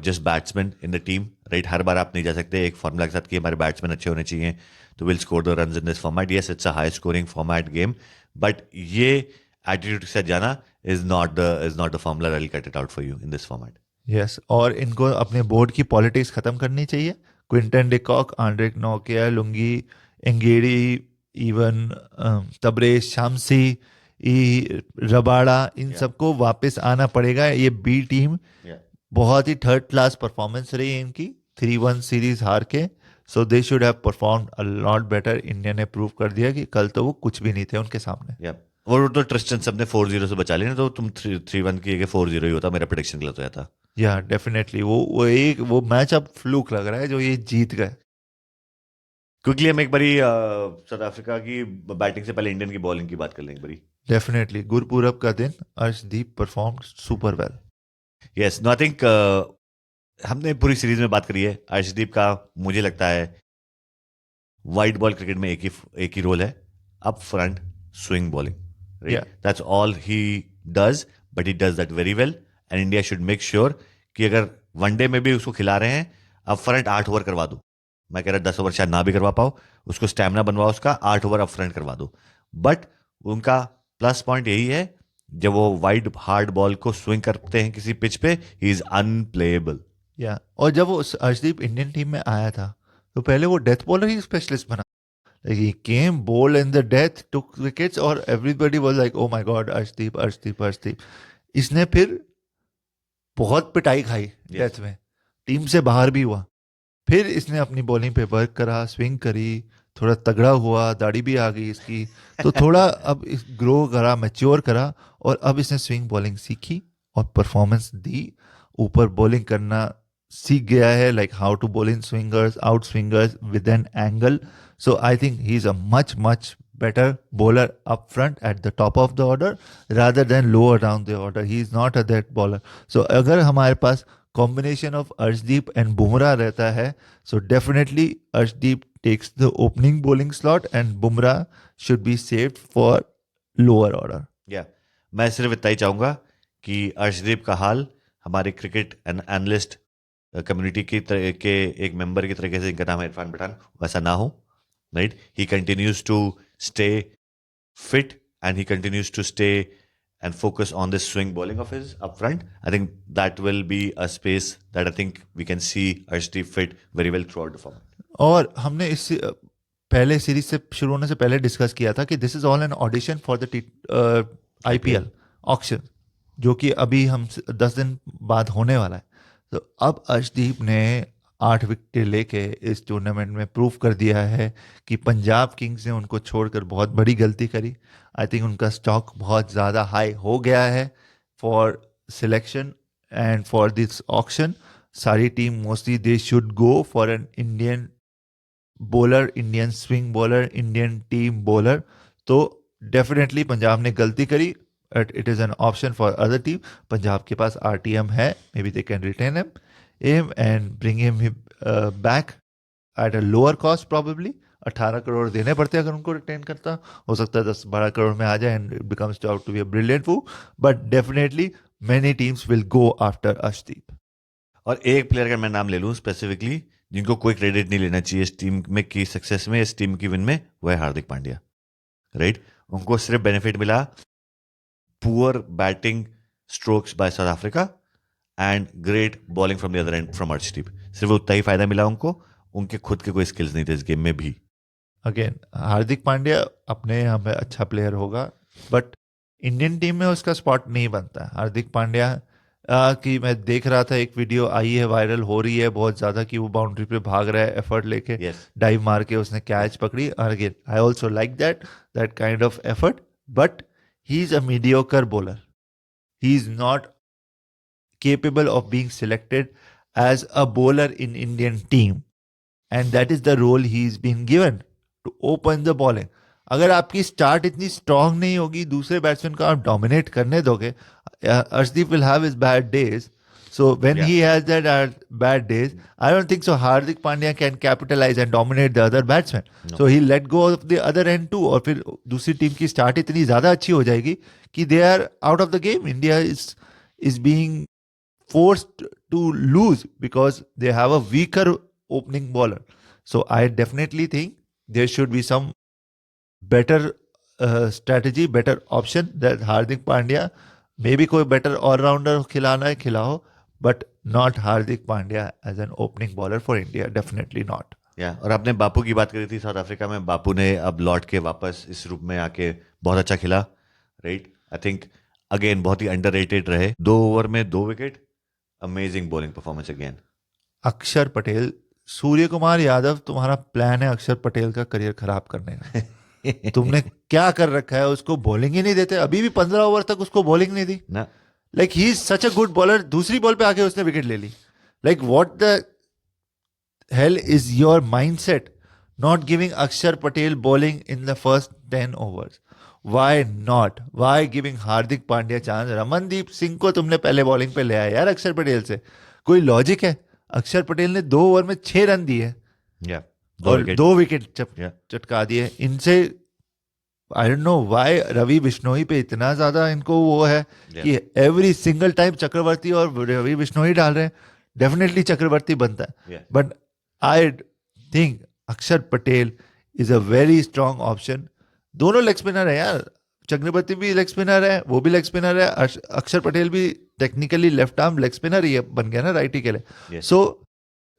just batsmen in the team, right? हर बार आप नहीं जा सकते एक फॉर्मूला के साथ कि हमारे बैट्समैन अच्छे होने चाहिए तो will score the runs in this format. Yes, it's a high scoring format game, but ये एटीट्यूड के साथ जाना is not the formula that will cut it out for you in this format. Yes, और इनको अपने board की politics खत्म करनी चाहिए. क्विंटन डिकॉक, आंड्रिक नोकिया, Lungi Ngidi, even Tabraiz Shamsi, Rabada, इन सबको वापस आना पड़ेगा. ये बी टीम बहुत ही थर्ड क्लास परफॉर्मेंस रही है इनकी 3-1 सीरीज हार के. So they should have performed a lot better. India ने प्रूव कर दिया कि कल तो वो कुछ भी नहीं थे उनके सामने. वो तो ट्रिस्टन सब ने 4-0 से बचा लिया, तो तुम 3-1 की 4-0 ही होता, मेरा प्रेडिक्शन गलत होया था. या डेफिनेटली वो मैच अब फ्लूक लग रहा है जो ये जीत गए. क्विकली हम एक बारी साउथ अफ्रीका की बैटिंग से पहले इंडियन की बॉलिंग की बात कर लेंगे बड़ी. डेफिनेटली गुरपूरब का दिन Arshdeep perform super well. Yes, no I think हमने पूरी सीरीज में बात करी है अर्शदीप का. मुझे लगता है वाइड बॉल क्रिकेट में एक ही रोल है, up front swing bowling. Yeah. That's all he does, but he does that very well. And India should make sure कि अगर वनडे में भी उसको खिला रहे हैं, अप फ्रंट 8 ओवर करवा दो. मैं कह रहा 10 ओवर शायद ना भी करवा पाओ, उसको स्टैमिना बनवाओ, उसका 8 ओवर अप फ्रंट करवा दो. बट उनका प्लस पॉइंट यही है, जब वो वाइड हार्ड बॉल को स्विंग करते हैं किसी पिच पे, ही इज अनप्लेएबल. या और जब वो अर्शदीप इंडियन टीम में आया था तो पहले वो डेथ बॉलर ही स्पेशलिस्ट बना. Like he came, bowled in the death, took wickets, और everybody was like, oh my God, Arshdeep, Arshdeep, Arshdeep. इसने फिर बहुत पिटाई खाई डेथ में, टीम से बाहर भी हुआ. फिर इसने अपनी बॉलिंग पे वर्क करा, स्विंग करी, थोड़ा तगड़ा हुआ, दाढ़ी भी आ गई इसकी, तो थोड़ा अब इस ग्रो करा, मैच्योर करा, और अब इसने स्विंग बॉलिंग सीखी और परफॉर्मेंस दी. ऊपर बॉलिंग करना सीख गया है, like how to bowl inswingers, outswingers with an angle. So I think he's a much better bowler up front at the top of the order rather than lower down the order. He's not a that bowler. So अगर हमारे पास combination of Arshdeep and Bumrah रहता है, so definitely Arshdeep takes the opening bowling slot and Bumrah should be saved for lower order. Yeah, मैं सिर्फ इतना ही चाहूंगा कि अर्शदीप का हाल हमारे क्रिकेट एनालिस्ट कम्युनिटी के एक मेंबर की तरीके से, इनका नाम है इरफान पठान, वैसा ना हो. Right? He continues to stay fit and he continues to stay and focus on this swing bowling of his up front. I think that will be a space that I think we can see Arshdeep fit very well throughout the format. और हमने इस पहले series से शुरू होने से पहले discuss किया था कि this is all an audition for the IPL auction, जो कि अभी हम 10 दिन बाद होने वाला है. तो अब अर्शदीप ने 8 विकेट लेके इस टूर्नामेंट में प्रूव कर दिया है कि पंजाब किंग्स ने उनको छोड़कर बहुत बड़ी गलती करी. आई थिंक उनका स्टॉक बहुत ज़्यादा हाई हो गया है for selection and for this auction. सारी team mostly they should go for an Indian bowler, Indian swing bowler, Indian team bowler. तो डेफिनेटली पंजाब ने गलती करी. It is an option for other team. Punjab के पास RTM है, maybe they can retain him and bring him back at a lower cost probably. 18 crore देने पड़ते अगर उनको रिटेन करता. हो सकता है 10-12 करोड़ में आ जाए and it becomes out to be a brilliant move, but definitely many teams will go after Arshdeep. और एक प्लेयर का मैं नाम ले लूं स्पेसिफिकली, जिनको कोई क्रेडिट नहीं लेना चाहिए इस टीम में की सक्सेस में, इस टीम की विन में, वो है हार्दिक पांड्या. राइट? उनको सिर्फ बेनिफिट मिला poor batting strokes by South Africa and great bowling from the other end from Arshdeep. सिर्फ उतना ही फायदा मिला उनको, उनके खुद के कोई स्किल्स नहीं थे इस गेम में भी. अगेन हार्दिक पांड्या अपने यहाँ पे अच्छा प्लेयर होगा, बट इंडियन टीम में उसका स्पॉट नहीं बनता. हार्दिक पांड्या की मैं देख रहा था, एक वीडियो आई है, वायरल हो रही है बहुत ज़्यादा, कि वो बाउंड्री पे भाग रहा है एफर्ट लेके, डाइव मार के उसने कैच पकड़ी. और again I also like that kind of effort, but he is a mediocre bowler. He is not capable of being selected as a bowler in Indian team, and that is the role he's been given, to open the bowling. अगर आपकी start इतनी strong नहीं होगी, दूसरे batsman को आप dominate करने दोगे, Arshdeep will have his bad days. So when he has that bad days, I don't think so Hardik Pandya can capitalize and dominate the other batsmen. No. So he'll let go of the other end too, और फिर दूसरी team की start इतनी ज़्यादा अच्छी हो जाएगी कि they are out of the game. India is being forced to lose because they have a weaker opening bowler. So I definitely think there should be some better strategy, better option that Hardik Pandya, maybe कोई better all-rounder खिलाना है खिलाओ, but not Hardik Pandya as an opening bowler for India, definitely not. और आपने बापू की बात करी थी साउथ अफ्रीका में. बापू ने अब लौट के वापस इस रूप में आके बहुत अच्छा खिला. राइट? आई थिंक अगेन बहुत ही अंडररेटेड रहे. 2 ओवर में 2 wicket, amazing bowling performance again. अक्षर पटेल, सूर्य कुमार यादव, तुम्हारा प्लान है अक्षर पटेल का करियर खराब करने का. तुमने क्या कर रखा है? उसको बॉलिंग ही नहीं देते. अभी भी 15 ओवर तक उसको बॉलिंग नहीं दी. Like he is such a good bowler. दूसरी बॉल पे आके उसने विकेट ले ली. Like what the hell is your mindset not giving Akshar Patel bowling in the first 10 overs. Why not? Why giving Hardik Pandya chance? Ramandeep Singh को तुमने पहले bowling पे ले आया यार अक्षर पटेल से. कोई लॉजिक है? अक्षर पटेल ने 2 ओवर में 6 रन दिए और 2 विकेट चटका दिए. इनसे I don't know why Ravi Bishnoi पे इतना ज्यादा इनको वो है कि एवरी सिंगल टाइम चक्रवर्ती और रवि बिश्नोई डाल रहे हैं. डेफिनेटली चक्रवर्ती बनता है, बट आई थिंक अक्षर Patel is a very strong option. दोनों लेग स्पिनर है यार. चक्रवर्ती भी लेग स्पिनर है, वो भी लेग स्पिनर है. अक्षर पटेल भी technically left arm leg spinner ही बन गया ना राइटी के लिए. So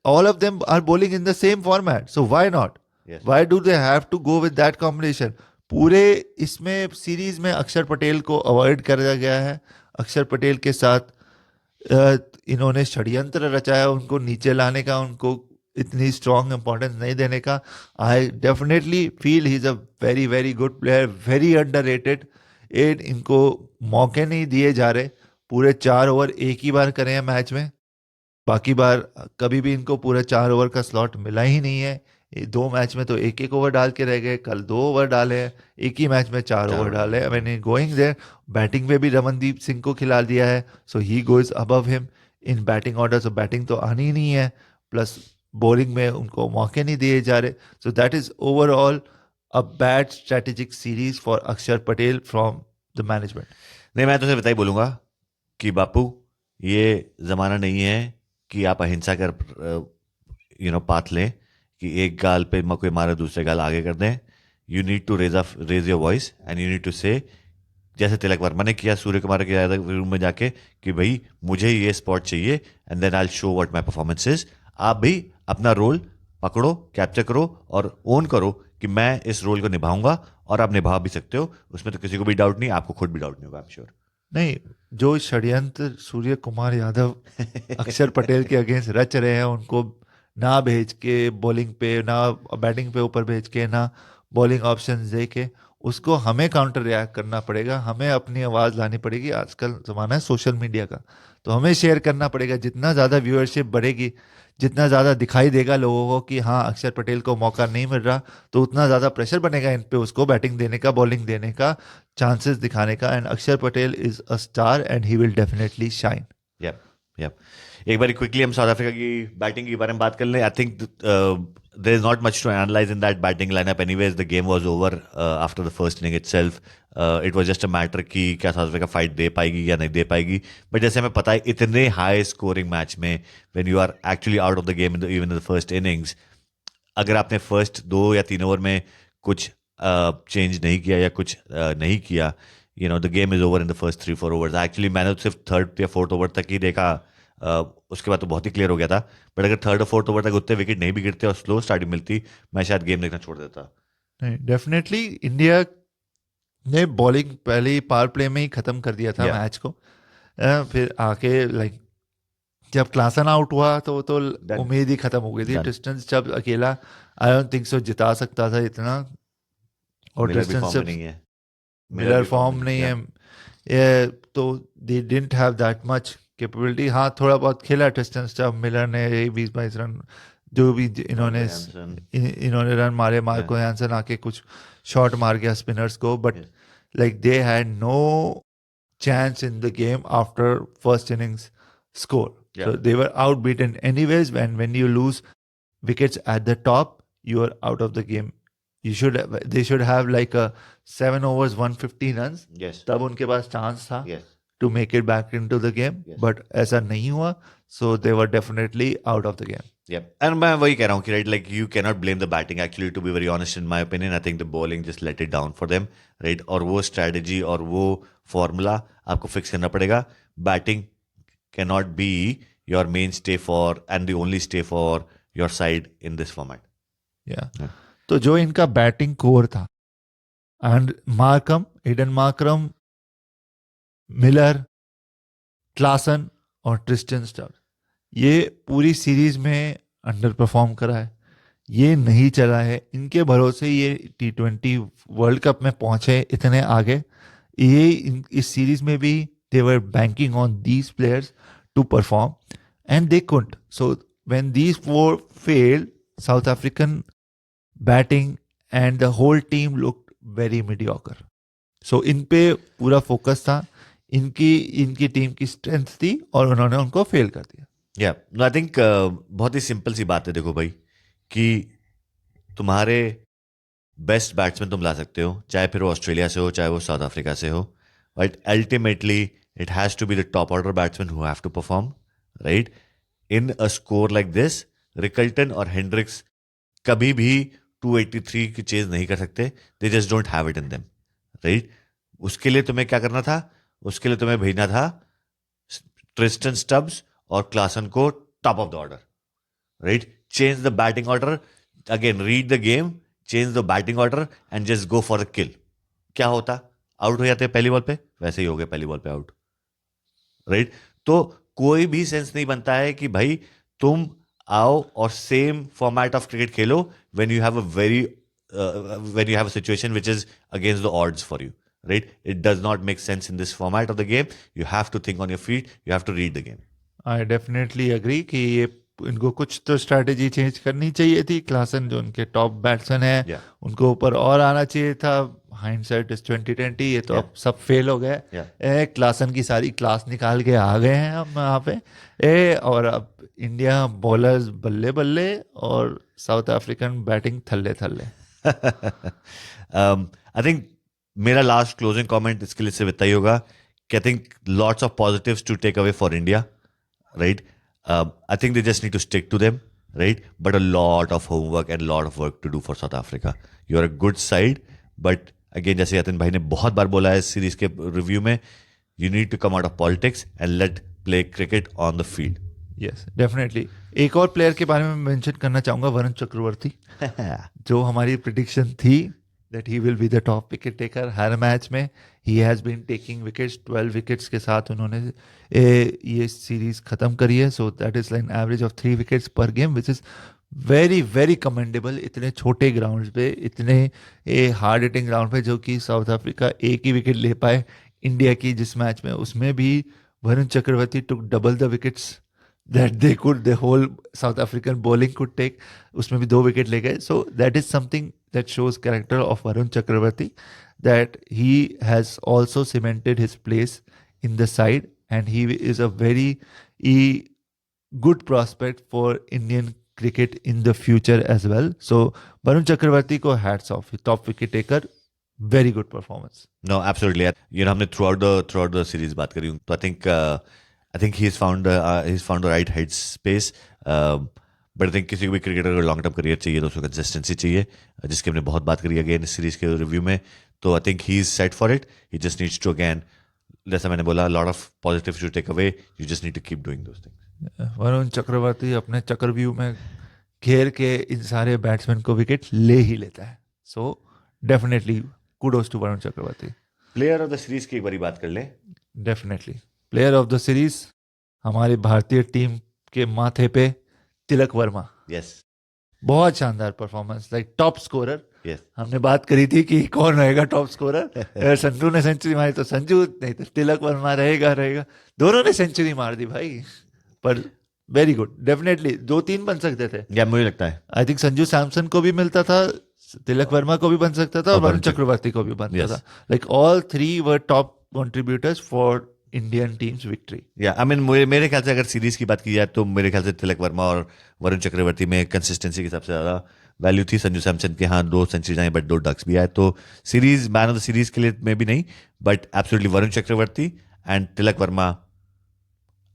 all of them are bowling in the same format. So why not? Why do they have to go with that combination? पूरे इसमें सीरीज में अक्षर पटेल को अवॉइड किया गया है. अक्षर पटेल के साथ इन्होंने षड्यंत्र रचाया उनको नीचे लाने का, उनको इतनी स्ट्रॉन्ग इंपॉर्टेंस नहीं देने का. I definitely feel he is a very very good player, very underrated. इनको मौके नहीं दिए जा रहे. पूरे 4 ओवर एक ही बार करे हैं मैच में, बाकी बार कभी भी इनको पूरे 4 ओवर का स्लॉट मिला ही नहीं है. 2 मैच में तो 1-1 ओवर डाल के रह गए. कल 2 ओवर डाले हैं, एक ही मैच में 4 ओवर डाले. I mean going there. Batting में भी रमनदीप सिंह को खिला दिया है, so he goes above him in batting order. So batting तो आनी ही नहीं है, प्लस बॉलिंग में उनको मौके नहीं दिए जा रहे. So that is overall a bad strategic series for अक्षर पटेल फ्रॉम द मैनेजमेंट. नहीं, मैं तो सिर्फ बताई बोलूंगा कि बापू ये जमाना नहीं है कि आप अहिंसा कर पाथ लें कि एक गाल पे कोई मारे दूसरे गाल आगे कर दें. You need to raise your voice and you need to say, जैसे तिलक वर्मा ने किया सूर्य कुमार के रूम में जाके कि भाई मुझे ये स्पॉट चाहिए and then I will show what my performance is. आप भी अपना रोल पकड़ो, कैप्चर करो और ओन करो कि मैं इस रोल को निभाऊंगा, और आप निभा भी सकते हो. उसमें तो किसी को भी डाउट नहीं, आपको खुद भी डाउट नहीं होगा, आई एम श्योर. नहीं, जो षड्यंत्र सूर्य कुमार यादव अक्षर पटेल के अगेंस्ट रच रहे हैं, उनको ना भेज के बॉलिंग पे, ना बैटिंग पे ऊपर भेज के, ना बॉलिंग ऑप्शन दे के, उसको हमें काउंटर रिएक्ट करना पड़ेगा. हमें अपनी आवाज़ लानी पड़ेगी. आजकल ज़माना है सोशल मीडिया का, तो हमें शेयर करना पड़ेगा. जितना ज़्यादा व्यूअरशिप बढ़ेगी, जितना ज़्यादा दिखाई देगा लोगों को कि हाँ अक्षर पटेल को मौका नहीं मिल रहा, तो उतना ज़्यादा प्रेशर बनेगा इन पे उसको बैटिंग देने का, बॉलिंग देने का, चांसेस दिखाने का. एंड अक्षर Patel is a star and he will definitely shine. एक बार क्विकली हम साउथ अफ्रीका की बैटिंग के बारे में बात कर लें. I think there is not much to analyze in that batting lineup. Anyways, the game was over after the first inning itself. It was just a matter कि क्या साउथ अफ्रीका फाइट दे पाएगी या नहीं दे पाएगी. बट जैसे हमें पता है, इतने हाई स्कोरिंग मैच में when you are actually out of the game even in the first innings, अगर आपने फर्स्ट 2 या 3 ओवर में कुछ चेंज नहीं किया या कुछ नहीं किया, the game is over in the first 3-4 overs. Actually मैंने तो सिर्फ 3rd या 4th ओवर तक ही देखा. उसके बाद तो बहुत ही क्लियर हो गया था. बट अगर 3rd और 4th ओवर तक उतने विकेट नहीं भी गिरते और स्लो स्टार्टिंग मिलती, मैं शायद गेम देखना छोड़ देता. नहीं, डेफिनेटली इंडिया ने बॉलिंग पहले ही पावर प्ले में ही खत्म कर दिया था मैच को. फिर आके जब क्लासन आउट हुआ तो उम्मीद ही खत्म हो गई थी. डिस्टेंस जब अकेला आई डोंट थिंक सो जिता सकता था इतना, और डिस्टेंस जब मिलर फॉर्म नहीं है तो they didn't have that much capability. हाँ, थोड़ा बहुत खेला डिस्टेंस जब मिलर ने 20-22 रन जो भी इन्होंने रन मारे. मार्को हैंसन आके कुछ शॉट मार गया स्पिनर्स को, but like they had no chance in the game after first innings score. So they were outbeaten anyways. When you lose wickets at the top, you are out of the game. They should have like a 7 overs 150 runs. Yes. तब उनके पास chance था yes. to make it back into the game. Yes. But ऐसा नहीं हुआ. So they were definitely out of the game. Yeah. And मैं वही कह रहा हूँ कि right, like you cannot blame the batting actually, to be very honest in my opinion. I think the bowling just let it down for them, right? और वो strategy और वो formula आपको fix करना पड़ेगा. Batting cannot be your mainstay for and the only stay for your side in this format. Yeah. तो जो इनका बैटिंग कोर था, and Markram, Aiden Markram, Miller, Klaasen और ट्रिस्टन स्टर्न, ये पूरी सीरीज में अंडर परफॉर्म करा है. ये नहीं चला है. इनके भरोसे ये T20 वर्ल्ड कप में पहुंचे इतने आगे. ये इस सीरीज में भी they were banking on these players to perform and they couldn't. So when these 4 failed, South African batting, and the whole team looked very mediocre. So इन पे पूरा फोकस था, इनकी टीम की स्ट्रेंथ थी और उन्होंने उनको फेल कर दिया. आई थिंक बहुत ही सिंपल सी बात है, देखो भाई, कि तुम्हारे बेस्ट बैट्समैन तुम ला सकते हो, चाहे फिर वो ऑस्ट्रेलिया से हो, चाहे वो साउथ अफ्रीका से हो, but ultimately it has to be the top order batsman who have to perform, right? In a score like this, Rickelton और हेंड्रिक्स कभी भी 283 की चेज नहीं कर सकते. They just don't have it in them, right? उसके लिए तुम्हें क्या करना था? उसके लिए तुम्हें भेजना था ट्रिस्टन स्टब्स और क्लासन को top of the order, right? Change the batting order, again read the game, change the batting order and just go for the किल. क्या होता? आउट हो जाते पहली बॉल पे, वैसे ही हो गए पहली बॉल पे आउट, राइट? तो कोई भी सेंस नहीं बनता है कि भाई तुम आओ और same format of cricket Khelo when you have a situation which is against the odds for you, right? It does not make sense in this format of the game. You have to think on your feet. You have to read the game. I definitely agree कि ये इनको कुछ तो strategy change करनी चाहिए थी. Klaasen जो उनके टॉप बैट्समैन है, उनको ऊपर और आना चाहिए था. हाइंडसाइट इज 2020, ये तो अब सब फेल हो गए. क्लासन की सारी क्लास निकाल के आ गए हैं हम यहाँ पे. और अब इंडिया बॉलर्स बल्ले बल्ले और साउथ अफ्रीकन बैटिंग थल्ले थल्ले. आई थिंक मेरा लास्ट क्लोजिंग कमेंट इसके लिए सिर्फ इतना ही होगा कि I think lots of positives to take away for India, right? I think they just need to stick to them, right? But a lot of homework and lot of work to do for South Africa. You are a good side, but again जैसे यतिन भाई ने बहुत बार बोला है इस series के review में, you need to come out of politics and let play cricket on the field. Yes, definitely. एक और प्लेयर के बारे में मेंशन करना चाहूंगा, वरुण चक्रवर्ती. जो हमारी प्रिडिक्शन थी that he will be the top wicket taker her match में. he has been taking wickets, 12 wickets के साथ उन्होंने ये सीरीज खत्म करी है. so that is like an average of 3 wickets per game, which is very very commendable. इतने छोटे ग्राउंड्स पे, इतने हार्ड हिटिंग ग्राउंड पे, जो कि साउथ अफ्रीका एक ही विकेट ले पाए इंडिया की जिस मैच में, उसमें भी Varun Chakravarthy took double the wickets that they could, the whole South African bowling could take. उसमें भी 2 विकेट ले गए. so that is something that shows character of Varun Chakravarti, that he has also cemented his place in the side, and he is a very good prospect for Indian cricket in the future as well. So Varun Chakravarti ko hats off, top wicket taker, very good performance. No, absolutely. You know, हमने throughout the series बात करी हूँ, तो I think he's found the right headspace. But I think किसी को भी cricketer को long term career चाहिए तो उसको कंसिस्टेंसी चाहिए, जिसकी हमने बहुत बात करी अगेन इस सीरीज के रिव्यू में. तो I think he is set for it. He just needs to, again जैसा मैंने बोला, lot of positives to take away. You just need to keep doing those things. Varun Chakravarthy अपने चक्रव्यूह में घेर के इन सारे बैट्समैन को विकेट ले ही लेता है. So definitely kudos to Varun Chakravarthy. Player of the series की एक बारी बात कर ले. Definitely player of the series हमारी भारतीय टीम के माथे पे तिलक वर्मा. यस, बहुत शानदार performance, like top scorer. Yes, हमने बात करी थी कि कौन रहेगा टॉप स्कोरर. संजू ने सेंचुरी मारी तो संजू, नहीं तो तिलक वर्मा रहेगा. दोनों ने सेंचुरी मार दी भाई. पर वेरी गुड, डेफिनेटली 2-3 बन सकते थे. या मुझे लगता है आई थिंक संजू सैमसन को भी मिलता था, तिलक वर्मा को भी बन सकता था, और वरुण चक्रवर्ती को भी बनता था. Like all 3 were top contributors for Indian teams victory. या आई मीन मेरे ख्याल से अगर सीरीज की बात की जाए तो मेरे ख्याल से तिलक वर्मा और वरुण चक्रवर्ती में कंसिस्टेंसी की सबसे ज्यादा वैल्यू थी. संजू सैमसन के हाँ 2 सेंचुरी आए बट 2 डक्स भी आए. तो series man of the series के लिए में भी नहीं, but absolutely Varun Chakravarthy and Tilak Varma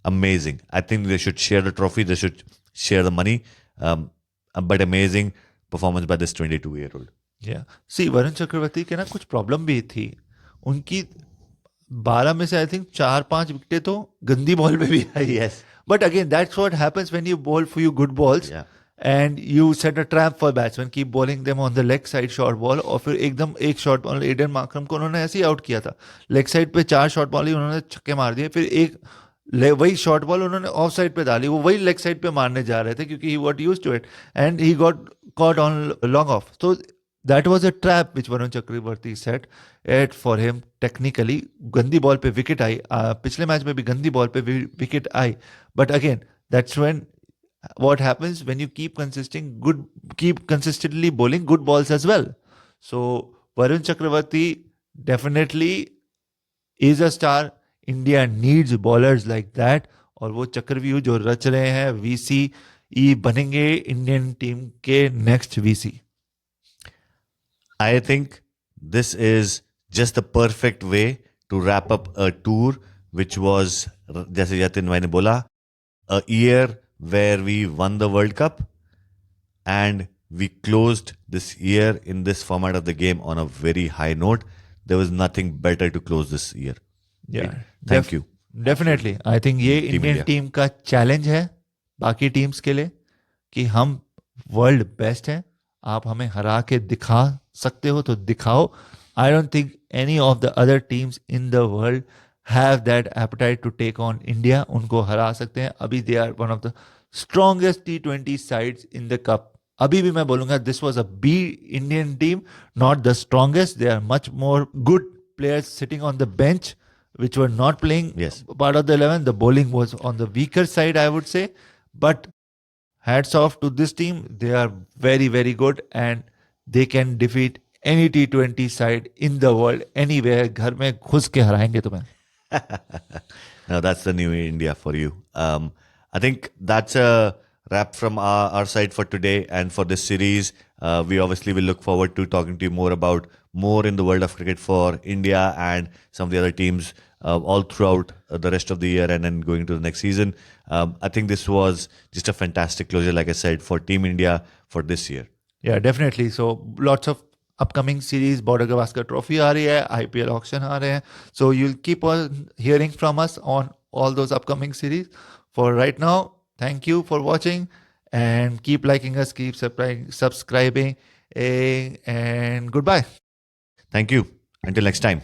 amazing. I think they should share the trophy, they should share the money, but amazing performance by this 22-year-old. या सी वरुण चक्रवर्ती के ना कुछ प्रॉब्लम भी थी. उनकी 12 में से आई थिंक 4-5 विकेटें तो गंदी बॉल पे भी आई. Yes. But again that's what happens when you ball for you good balls and you set a trap for batsman, keep bowling them on the leg side short ball. और फिर एकदम एक short ball Aiden Markram को उन्होंने ऐसे ही out किया था. Leg side पे 4 शॉर्ट बॉल ही उन्होंने छक्के मार दिए. फिर एक वही शॉर्ट बॉल उन्होंने ऑफ साइड पे डाली, वो वही लेग साइड पे मारने जा रहे थे क्योंकि he got used to it and he got caught on long off. तो that was a trap which Varun Chakravarti set it for him technically. गंदी बॉल पे विकेट आई. पिछले मैच में भी गंदी बॉल पे wicket I. But again that's when what happens when you keep consisting good, keep consistently bowling good balls as well. So Varun Chakravarti definitely is a star. India needs bowlers like that. और वो चक्रव्यूह जो रच रहे हैं, VCE बनेंगे Indian team के next VC. I think this is just the perfect way to wrap up a tour, which was, जैसे जतिन भाई ने बोला, a year where we won the World Cup and we closed this year in this format of the game on a very high note. There was nothing better to close this year. Yeah, Thank you. Definitely I think ये Team Indian India. Team का challenge है बाकी teams के लिए कि हम world best हैं, आप हमें हरा के दिखा सकते हो तो दिखाओ. I don't think any of the other teams in the world have that appetite to take on India. उनको हरा सकते हैं. अभी they are one of the strongest T20 sides in the cup. अभी भी मैं बोलूंगा this was a B Indian team, not the strongest. They are much more good players sitting on the bench which were not playing Yes. part of the 11. The bowling was on the weaker side, I would say. But hats off to this team. They are very, very good and they can defeat any T20 side in the world anywhere. घर में घुस के हराएंगे तुम्हें. Now that's the new India for you. I think that's a wrap from our side for today and for this series. We obviously will look forward to talking to you more in the world of cricket for India and some of the other teams all throughout the rest of the year and then going to the next season. I think this was just a fantastic closure, like I said, for Team India for this year. Yeah, definitely. So lots of upcoming series. Border Gavaskar Trophy आ रही है, IPL auction आ रहे हैं. So you'll keep on hearing from us on all those upcoming series. For right now, thank you for watching and keep liking us, keep subscribing, and goodbye. Thank you. Until next time.